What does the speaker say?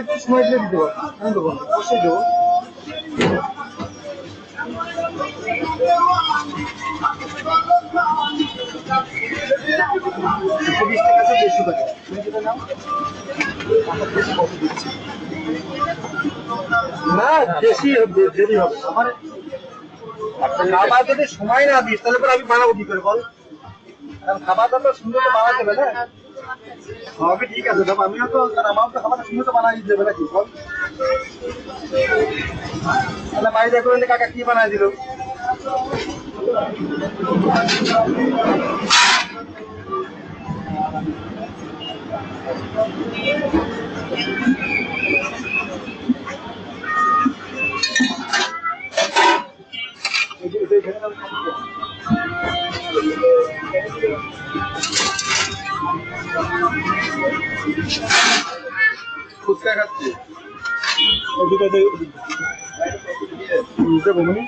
একটু সময় দিলে দিতে পারবো, আমি দেবো, অবশ্যই দেবো। বিশ টাকা তো 150 টাকা, তুমি যেটা নাও কত দিচ্ছি না, বেশি দেরি হবে আমার। খাবার যদি সময় না দিস তাহলে পরে আমি বানাবো কি করে বল? কারণ খাবারটা তো সুন্দর তো বানাতে হবে না। হবে ঠিক আছে, দেখো আমিও তো আমার তো খাবারটা সুন্দর তো বানাই দেবে নাকি বল? তাহলে মাই দেখো কাকা কি বানাই দিল। ফুচকা খাচ্ছি দেবো মানে